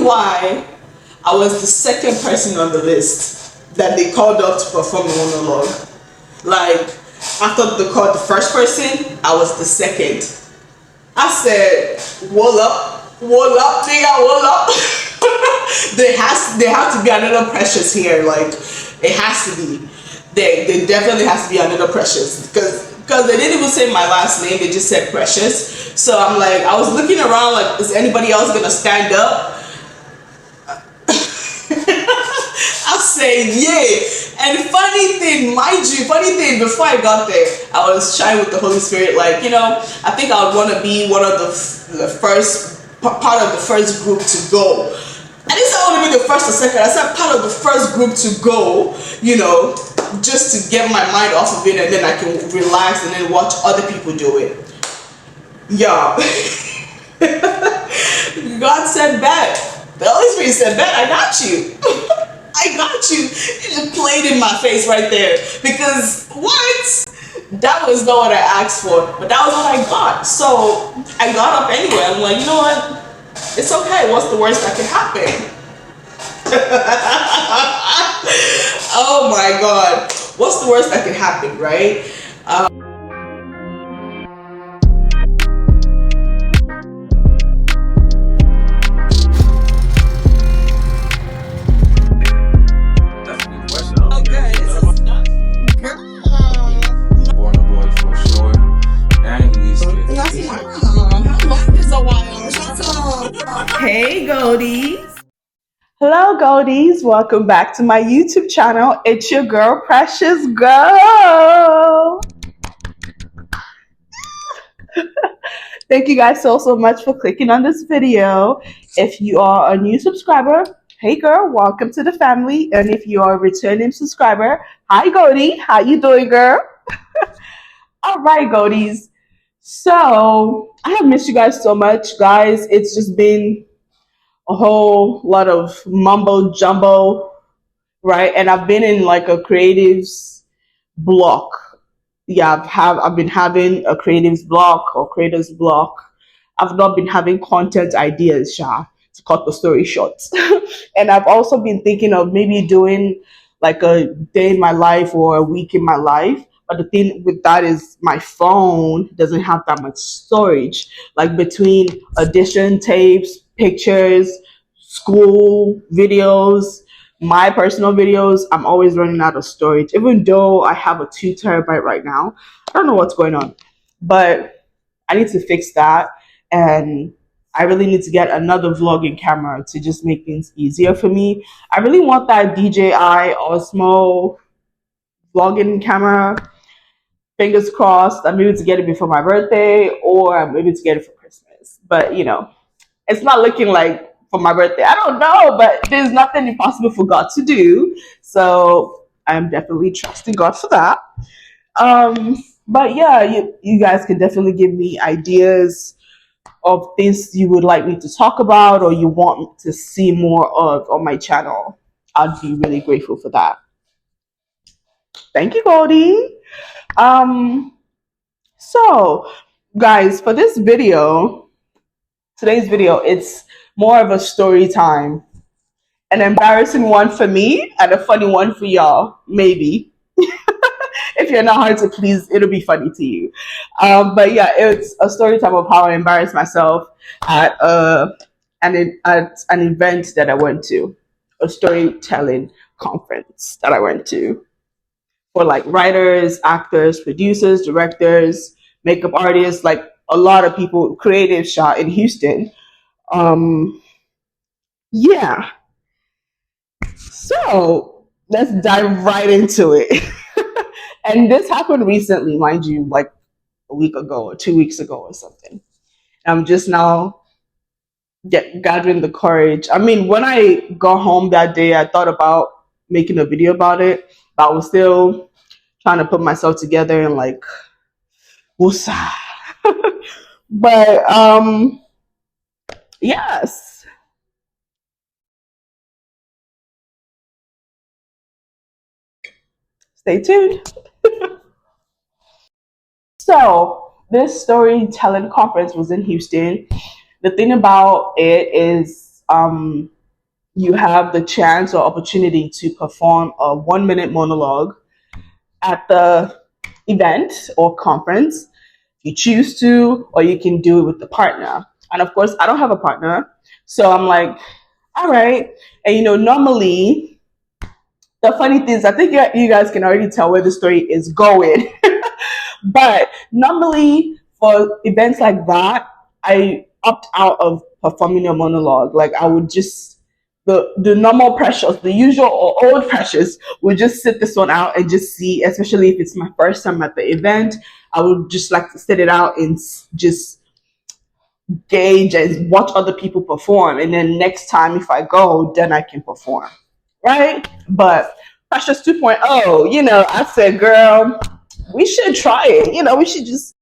why I was the second person on the list that they called up to perform a monologue. Like, after the call the first person, I was the second. I said, "Wall up, nigga, wall up." There has to be another Precious here. Like, it has to be. There definitely has to be another Precious because they didn't even say my last name. They just said Precious. So I'm like, I was looking around like, is anybody else gonna stand up? I'll say yeah. And funny thing, before I got there, I was shy with the Holy Spirit. Like, I think I would want to be one of the first part of the first group to go. I didn't say I want to be the first or second. I said part of the first group to go. Just to get my mind off of it, and then I can relax and then watch other people do it. Yeah. God said bet. The Holy Spirit said bet. I got you. I got you. You just played in my face right there. Because what? That was not what I asked for, but that was what I got. So I got up anyway. I'm like, you know what? It's okay. What's the worst that could happen? Oh my God. What's the worst that could happen, right? Hey Goldies. Hello Goldies, welcome back to my YouTube channel. It's your girl Precious Girl. Thank you guys so much for clicking on this video. If you are a new subscriber, hey girl, welcome to the family. And if you are a returning subscriber, hi Goldie, how you doing girl? All right Goldies. So I have missed you guys so much, guys. It's just been a whole lot of mumbo jumbo, right? And I've been in like a creatives block. Yeah, I've been having a creatives block or creators block. I've not been having content ideas, to cut the story short. And I've also been thinking of maybe doing like a day in my life or a week in my life. But the thing with that is my phone doesn't have that much storage. Like between audition tapes, pictures, school videos, my personal videos, I'm always running out of storage. Even though I have a 2 terabyte right now, I don't know what's going on, but I need to fix that. And I really need to get another vlogging camera to just make things easier for me. I really want that DJI Osmo vlogging camera. Fingers crossed, I'm able to get it before my birthday, or I'm able to get it for Christmas. But it's not looking like for my birthday. I don't know, but there's nothing impossible for God to do. So I'm definitely trusting God for that. But yeah, you guys can definitely give me ideas of things you would like me to talk about or you want to see more of on my channel. I'd be really grateful for that. Thank you, Goldie. So guys, for this video, today's video, it's more of a story time. An embarrassing one for me and a funny one for y'all, maybe. If you're not hard to please, it'll be funny to you. But yeah, it's a story time of how I embarrassed myself at an event that I went to, a storytelling conference that I went to for like writers, actors, producers, directors, makeup artists, like a lot of people, creative shot in Houston. Yeah. So let's dive right into it. And this happened recently, mind you, like a week ago or 2 weeks ago or something. I'm just now gathering the courage. I mean, when I got home that day, I thought about making a video about it, but I was still trying to put myself together and like, woosah. But yes. Stay tuned. So this storytelling conference was in Houston. The thing about it is you have the chance or opportunity to perform a 1 minute monologue at the event or conference. You choose to, or you can do it with the partner. And of course, I don't have a partner. So I'm like, all right. And normally, the funny thing is, I think you guys can already tell where the story is going. But normally, for events like that, I opt out of performing a monologue. Like, I would just, the normal Precious, the usual or old Precious, would just sit this one out and just see, especially if it's my first time at the event. I would just like to sit it out and just gauge and watch other people perform. And then next time, if I go, then I can perform. Right? But Precious 2.0, I said, girl, we should try it. We should just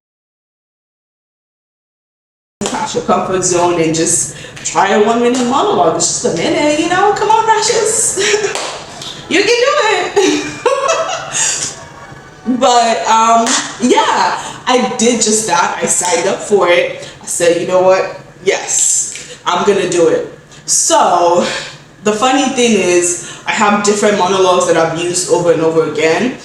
past your comfort zone and just try a 1 minute monologue. It's just a minute, Come on, Precious. You can do it. But yeah, I did just that. I signed up for it. I said, you know what? Yes, I'm gonna do it. So the funny thing is, I have different monologues that I've used over and over again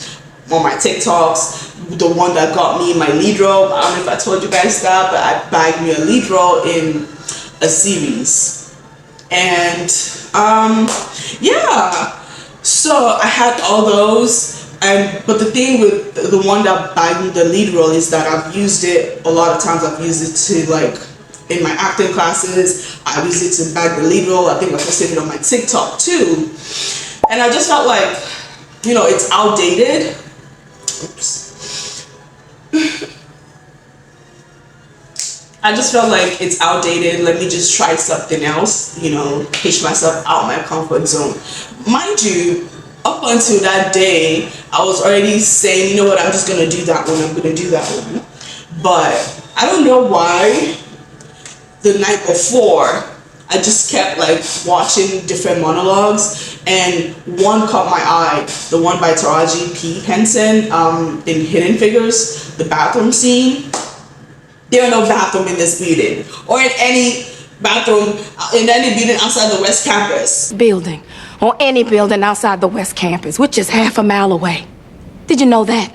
on my TikToks. The one that got me my lead role, I don't know if I told you guys that, but I bagged me a lead role in a series. And yeah, so I had all those. But the thing with the one that bagged me the lead role is that I've used it a lot of times. I've used it to, like, in my acting classes. I've used it to bag the lead role. I think I posted it on my TikTok too. And I just felt like, it's outdated. Oops. I just felt like it's outdated. Let me just try something else, push myself out my comfort zone. Mind you, up until that day, I was already saying, you know what, I'm just going to do that one. I'm going to do that one. But I don't know why the night before, I just kept like watching different monologues, and one caught my eye, the one by Taraji P. Henson in Hidden Figures, the bathroom scene. There are no bathroom in this building, or in any bathroom in any building outside the West Campus. Building, or any building outside the West Campus, which is half a mile away. Did you know that?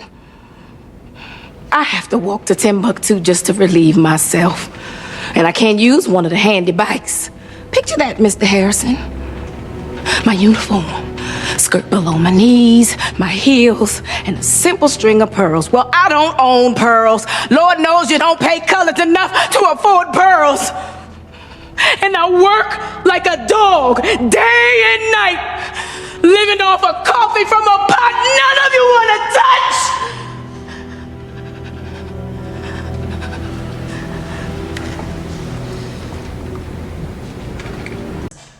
I have to walk to Timbuktu just to relieve myself. And I can't use one of the handy bikes. Picture that, Mr. Harrison. My uniform, skirt below my knees, my heels, and a simple string of pearls. Well, I don't own pearls. Lord knows you don't pay colors enough to afford pearls. And I work like a dog day and night, living off of coffee from a pot none of you want to touch.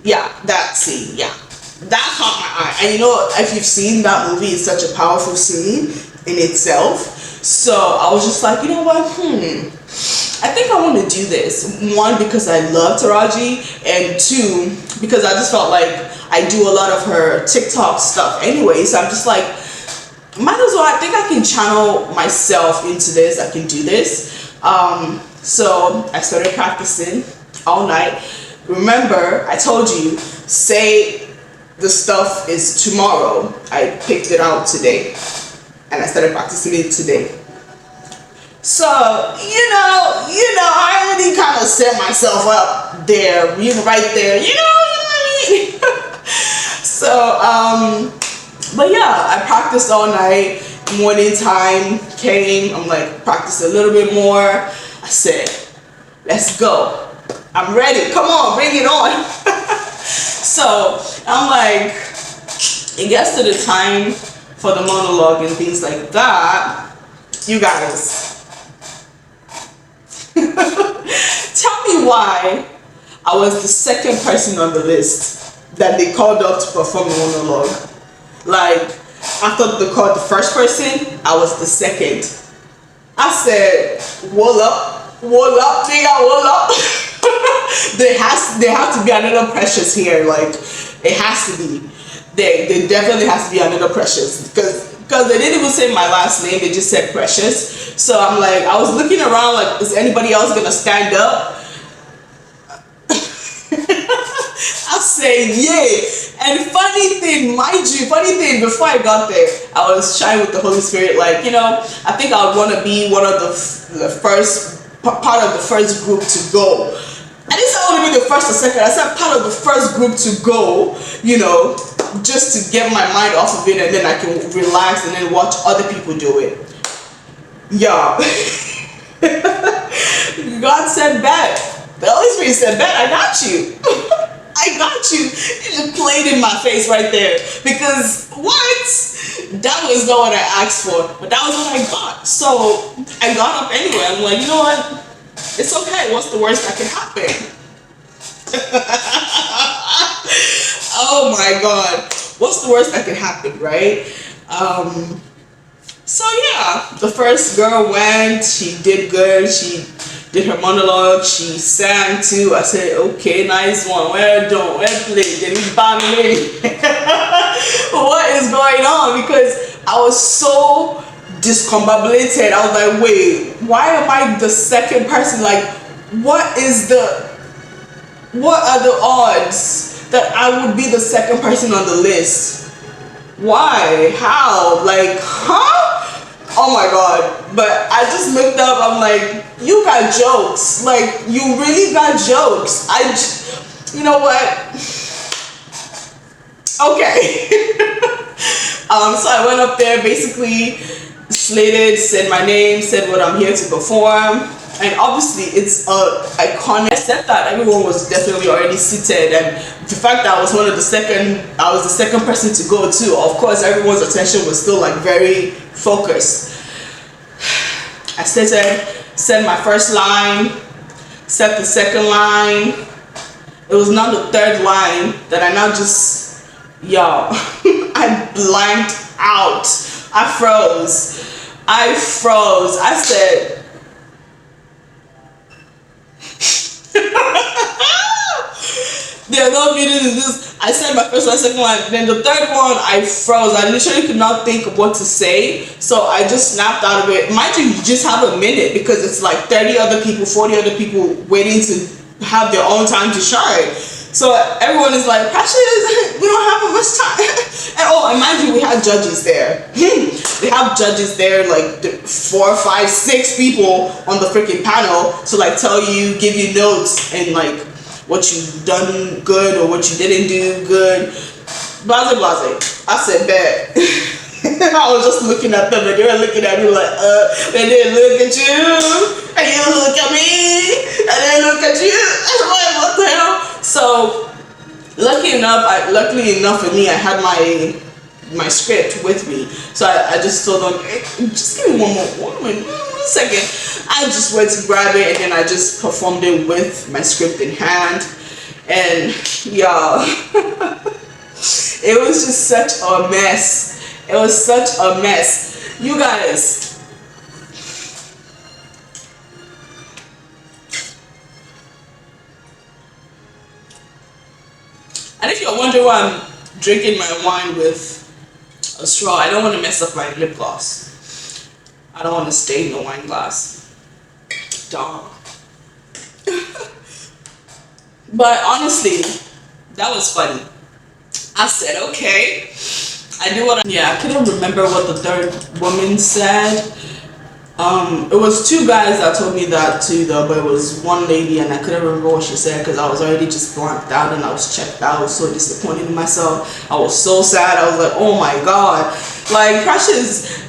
Yeah, that scene, yeah. That caught my eye. And if you've seen that movie, it's such a powerful scene in itself. So I was just like, you know what, I think I want to do this. One, because I love Taraji, and two, because I just felt like I do a lot of her TikTok stuff anyway. So I'm just like, might as well, I think I can channel myself into this. I can do this. So I started practicing all night. Remember, I told you, say the stuff is tomorrow. I picked it out today, and I started practicing it today. So, I already kind of set myself up there, right there, you know what I mean? So, but yeah, I practiced all night. Morning time came, I'm like, practice a little bit more. I said, let's go. I'm ready. Come on, bring it on. So I'm like, it gets to the time for the monologue and things like that. You guys, tell me why I was the second person on the list that they called up to perform a monologue. Like, after they called the first person, I was the second. I said, wall up, nigga, wall up. There has to be another Precious here. Like, it has to be. There definitely has to be another Precious, because they didn't even say my last name. They just said Precious. So I'm like, I was looking around like, is anybody else gonna stand up? say yay. And funny thing, before I got there, I was shy with the Holy Spirit. Like, I think I would want to be one of the first, part of the first group to go. I didn't say I want to be the first or second. I said part of the first group to go, just to get my mind off of it, and then I can relax and then watch other people do it. Yeah. God said bet. The Holy Spirit said bet, I got you. I got you. It just played in my face right there. Because what? That was not what I asked for, but that was what I got. So I got up anyway. I'm like, you know what? It's okay. What's the worst that can happen? Oh my God. What's the worst that can happen, right? So yeah, the first girl went, she did good, she did her monologue, she sang too. I said, okay, nice one, where play, did we bang me? What is going on? Because I was so discombobulated. I was like, wait, why am I the second person? Like, what are the odds that I would be the second person on the list? Why? How? Like, huh? Oh my God. But I just looked up, I'm like, you got jokes. Like, you really got jokes. You know what? Okay. So I went up there, basically slated, said my name, said what I'm here to perform. And obviously it's iconic. I said that everyone was definitely already seated, and the fact that I was the second person to go too, of course everyone's attention was still like very focused. I said my first line, said the second line. It was now the third line that I now just, I blanked out. I froze. I said, there are no videos in this. I said my first line, second line, then the third one I froze. I literally could not think of what to say, so I just snapped out of it. Mind you just have a minute, because it's like 30 other people, 40 other people waiting to have their own time to shine. So everyone is like, Precious, we don't have much time. And mind you, we had judges there. We have judges there, like 4, 5, 6 people on the freaking panel to like tell you, give you notes, and like what you've done good or what you didn't do good. Blase. I said bet. I was just looking at them, and they were looking at me like, and they look at you, and you look at me, and they look at you. I'm like, what the hell? So luckily enough for me, I had my script with me. So I just told them, hey, just give me one second. I just went to grab it, and then I just performed it with my script in hand. And y'all, it was just such a mess. It was such a mess. You guys, and if you're wondering why I'm drinking my wine with a straw, I don't want to mess up my lip gloss. I don't want to stain the wine glass. Darn. But honestly, that was funny. I said, okay. I couldn't remember what the third woman said. It was 2 guys that told me that too though, but it was one lady, and I couldn't remember what she said because I was already just blanked out and I was checked out. I was so disappointed in myself. I was so sad. I was like, oh my God, like Precious.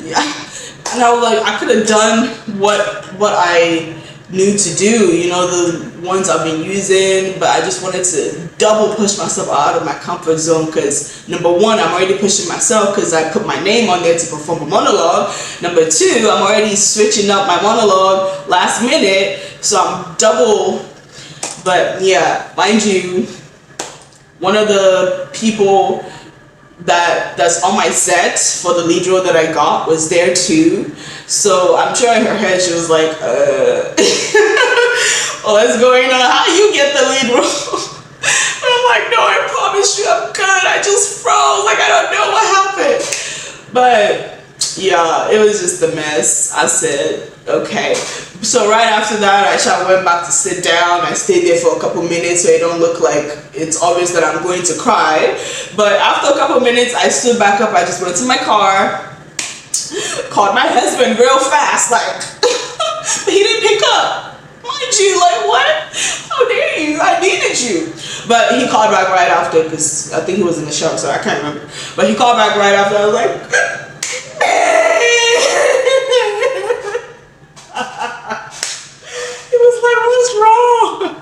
And I was like, I could have done what I knew to do, the ones I've been using, but I just wanted to double push myself out of my comfort zone, because number 1, I'm already pushing myself because I put my name on there to perform a monologue. Number 2, I'm already switching up my monologue last minute, so I'm double. But yeah, mind you, one of the people that's on my set for the lead role that I got was there too. So I'm sure in her head she was like, what's going on? How you get the lead role? But I'm like, no, I promise you I'm good. I just froze. Like, I don't know what happened. But Yeah, it was just a mess. I said, okay. So right after that, I went back to sit down. I stayed there for a couple minutes so it don't look like it's obvious that I'm going to cry. But after a couple minutes, I stood back up. I just went to my car, called my husband real fast, like, but he didn't pick up. Mind you, like, what? How dare you? I needed you. But he called back right after because I think he was in the shower, so I can't remember. But he called back right after. I was like, he was like, what's wrong?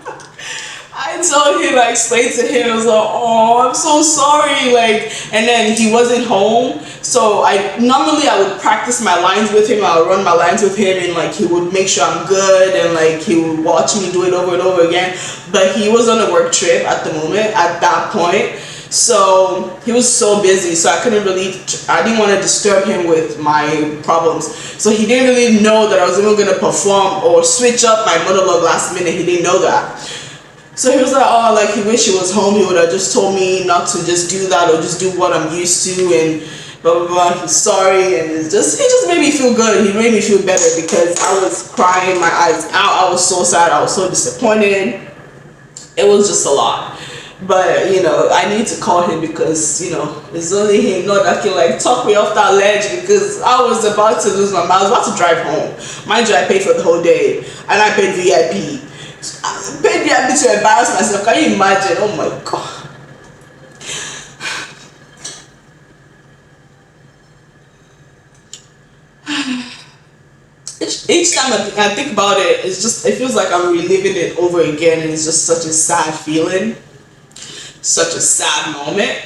I told him, I explained to him, I was like, oh, I'm so sorry, like, and then he wasn't home, so normally I would practice my lines with him, I would run my lines with him, and like, he would make sure I'm good, and like, he would watch me do it over and over again, but he was on a work trip at the moment, at that point, so he was so busy, so I didn't want to disturb him with my problems, so he didn't really know that I was even going to perform or switch up my monologue last minute. He didn't know that. So he was like, oh, like he wished he was home. He would have just told me not to just do that or just do what I'm used to and blah, blah, blah. He's sorry. And it just made me feel good. He made me feel better because I was crying my eyes out. I was so sad. I was so disappointed. It was just a lot. But, you know, I need to call him because, you know, it's only him not that can like talk me off that ledge because I was about to lose my mind. I was about to drive home. Mind you, I paid for the whole day and I paid VIP. I paid VIP to embarrass myself. Can you imagine? Oh my God. Each time I think about it, it feels like I'm reliving it over again, and it's just such a sad feeling, such a sad moment.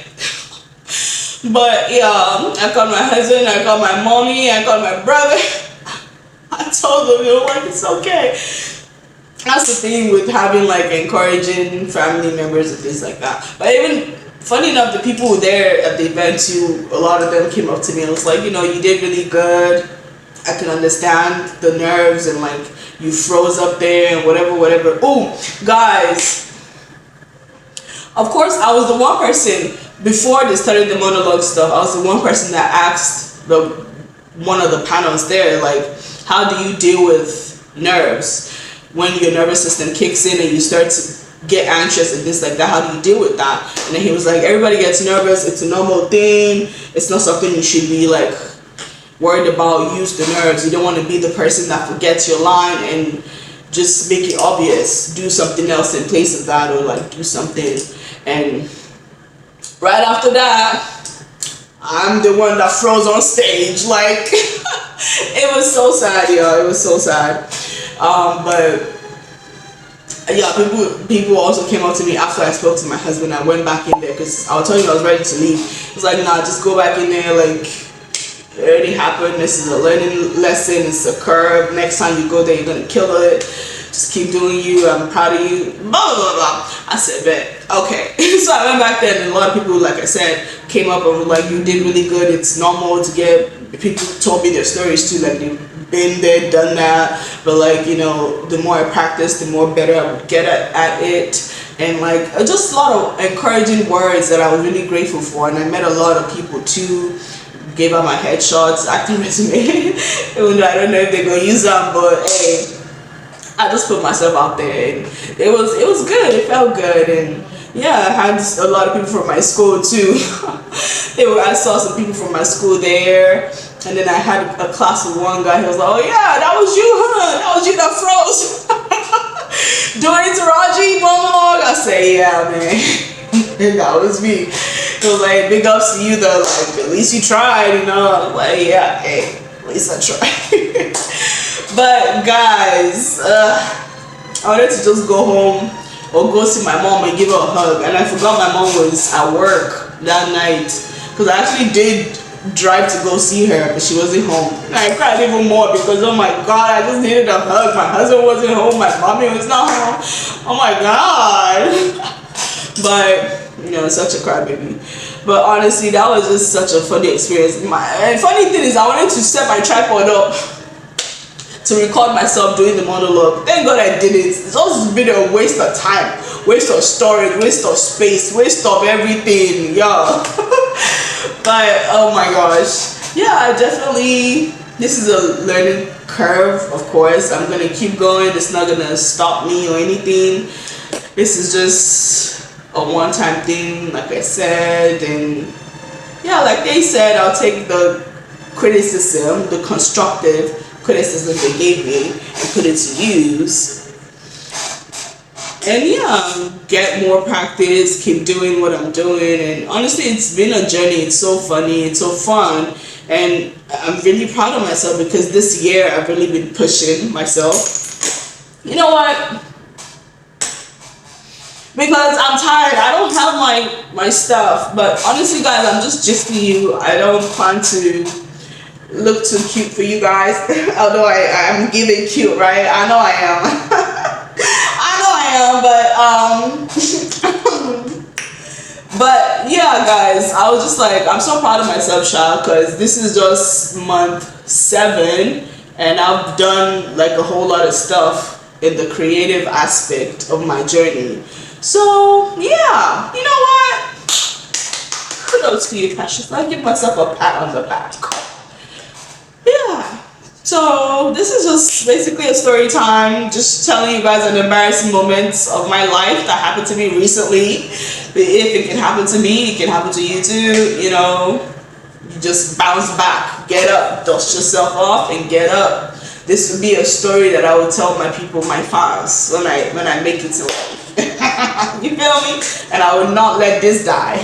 But yeah, I called my husband, I called my mommy, I called my brother. I told them, you know what, it's okay. That's the thing with having like encouraging family members and things like that. But even funny enough, the people there at the event too, a lot of them came up to me and was like, you know, you did really good. I can understand the nerves and like you froze up there and whatever. Oh, guys, of course I was the one person before they started the monologue stuff. I was the one person that asked one of the panels there, like, how do you deal with nerves when your nervous system kicks in and you start to get anxious and things like that? How do you deal with that? And then he was like, everybody gets nervous. It's a normal thing. It's not something you should be like worried about. Use the nerves. You don't want to be the person that forgets your line and just make it obvious. Do something else in place of that, or like do something. And right after that, I'm the one that froze on stage. Like it was so sad, y'all. It was so sad. But yeah, people also came up to me after I spoke to my husband. I went back in there because I was telling you I was ready to leave. It was like, nah, just go back in there. Like, it already happened. This is a learning lesson. It's a curve. Next time you go there, you're gonna kill it. Just keep doing you. I'm proud of you. Blah blah blah. I said, bet. Okay. So I went back there, and a lot of people, like I said, came up and were like, you did really good. It's normal to get. People told me their stories too. Like they've been there, done that. But like, you know, the more I practiced, the more better I would get at it. And like just a lot of encouraging words that I was really grateful for. And I met a lot of people too. Gave out my headshots, acting resume. Even though I don't know if they're gonna use them, but hey, I just put myself out there, and it was good. It felt good, and yeah, I had a lot of people from my school too. I saw some people from my school there, and then I had a class with one guy. He was like, "Oh yeah, that was you, huh? That was you that froze." Doing Taraji monologue. I say, yeah, man. That was me. It was like, big ups to you though, like at least you tried, you know. I was like, yeah, hey, at least I tried. But guys, I wanted to just go home or go see my mom and give her a hug, and I forgot my mom was at work that night because I actually did drive to go see her, but she wasn't home. And I cried even more because, oh my God, I just needed a hug. My husband wasn't home, my mommy was not home. Oh my God. But you know, such a crybaby. But honestly, that was just such a funny experience. And funny thing is, I wanted to set my tripod up to record myself doing the monologue. Thank God I did it. It's also been a waste of time, waste of storage, waste of space, waste of everything, yeah. But oh my gosh, yeah, definitely. This is a learning curve, of course. I'm gonna keep going. It's not gonna stop me or anything. This is just a one-time thing, like I said, and yeah, like they said, I'll take the criticism, the constructive criticism they gave me, and put it to use. And yeah, get more practice, keep doing what I'm doing. And honestly, it's been a journey. It's so funny, it's so fun. And I'm really proud of myself because this year I've really been pushing myself. You know what? Because I'm tired. I don't have my stuff. But honestly, guys, I'm just gisting you. I don't plan to look too cute for you guys. Although I'm giving cute, right? I know I am. I know I am, but yeah, guys, I was just like, I'm so proud of myself, Sha, because this is just month 7, and I've done like a whole lot of stuff in the creative aspect of my journey. So yeah, you know what? Kudos to you, Precious. I'll give myself a pat on the back. Yeah. So this is just basically a story time, just telling you guys an embarrassing moments of my life that happened to me recently. If it can happen to me, it can happen to you too. You know, you just bounce back, get up, dust yourself off, and get up. This would be a story that I would tell my people, my fans, when I make it to life. You feel me? And I would not let this die.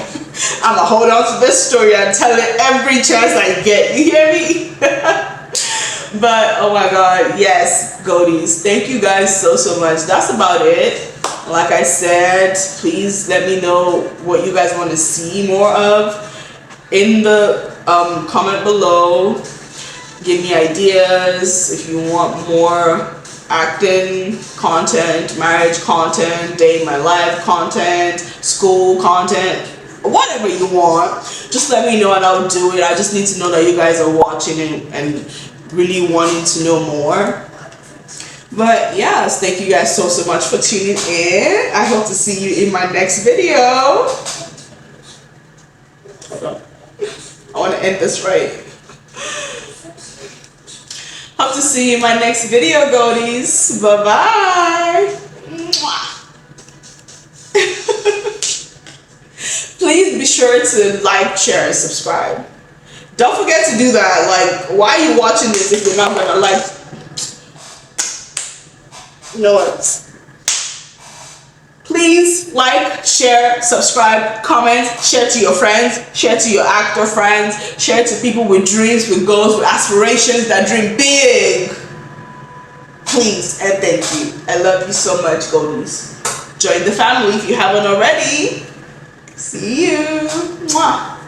I'ma hold on to this story and tell it every chance I get. You hear me? But oh my god, yes, Goldies, thank you guys so much. That's about it. Like I said, please let me know what you guys want to see more of in the comment below. Give me ideas if you want more acting content, marriage content, day in my life content, school content, whatever you want. Just let me know and I'll do it. I just need to know that you guys are watching and really wanting to know more. But yes, thank you guys so much for tuning in. I hope to see you in my next video. Hold on. I want to end this right. Hope to see you in my next video, Goldies. Bye bye. Please be sure to like, share, and subscribe. Don't forget to do that. Like, why are you watching this if you're not gonna like? You know what? Please like, share, subscribe, comment, share to your friends, share to your actor friends, share to people with dreams, with goals, with aspirations that dream big. Please and thank you. I love you so much, Goldies. Join the family if you haven't already. See you. Mwah.